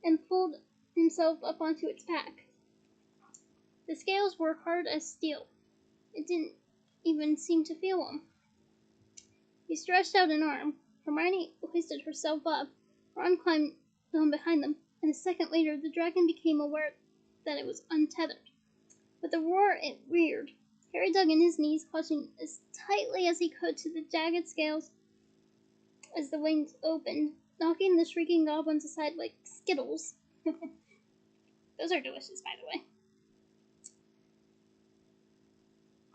and pulled himself up onto its back. The scales were hard as steel. It didn't even seem to feel them. He stretched out an arm. Hermione hoisted herself up. Ron climbed down behind them, and a second later the dragon became aware that it was untethered. With a roar, it reared. Harry dug in his knees, clutching as tightly as he could to the jagged scales as the wings opened, knocking the shrieking goblins aside like Skittles. Those are delicious, by the way.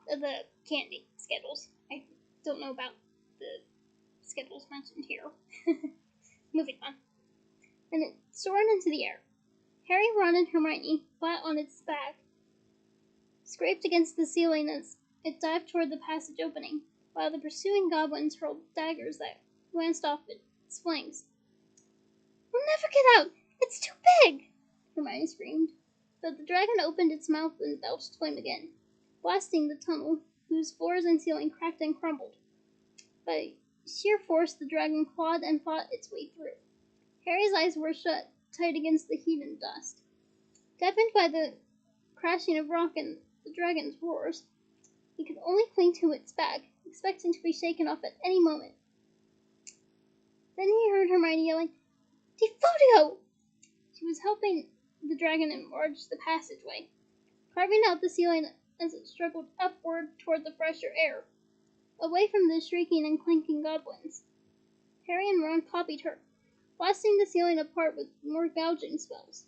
The candy Skittles. I don't know about the Skittles mentioned here. Moving on. And it soared into the air. Harry, Ron, and Hermione, flat on its back, scraped against the ceiling as it dived toward the passage opening, while the pursuing goblins hurled daggers that glanced off its flanks. "We'll never get out! It's too big!" Hermione screamed. But the dragon opened its mouth and belched flame again, blasting the tunnel, whose floors and ceiling cracked and crumbled. By sheer force, the dragon clawed and fought its way through. Harry's eyes were shut tight against the heat and dust. Deafened by the crashing of rock and the dragon's roars, he could only cling to its back, expecting to be shaken off at any moment. Then he heard Hermione yelling, "Defodio!" She was helping the dragon enlarge the passageway, carving out the ceiling as it struggled upward toward the fresher air, away from the shrieking and clanking goblins. Harry and Ron copied her, blasting the ceiling apart with more gouging spells.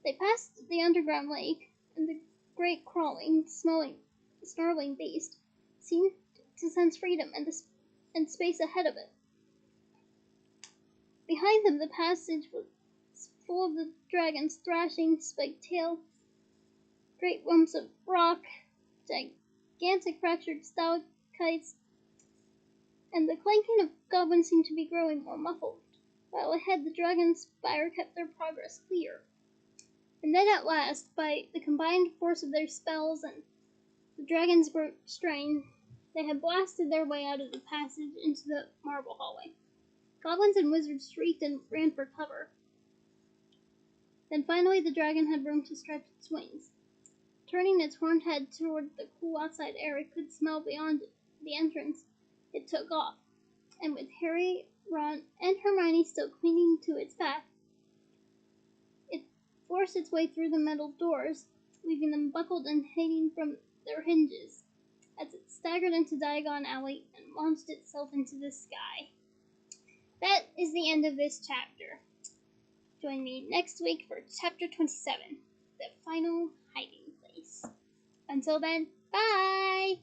They passed the underground lake, and the great crawling, snarling beast seemed to sense freedom and space ahead of it. Behind them, the passage was full of the dragon's thrashing, spiked tail, great lumps of rock, gigantic fractured stalactites, and the clanking of goblins seemed to be growing more muffled, while ahead the dragon's spire kept their progress clear. And then at last, by the combined force of their spells and the dragon's brute strain, they had blasted their way out of the passage into the marble hallway. Goblins and wizards shrieked and ran for cover. Then finally the dragon had room to stretch its wings. Turning its horned head toward the cool outside air it could smell beyond the entrance, it took off, and with Harry, Ron, and Hermione still clinging to its back, it forced its way through the metal doors, leaving them buckled and hanging from their hinges, as it staggered into Diagon Alley and launched itself into the sky. That is the end of this chapter. Join me next week for chapter 27, The Final Hiding Place. Until then, bye!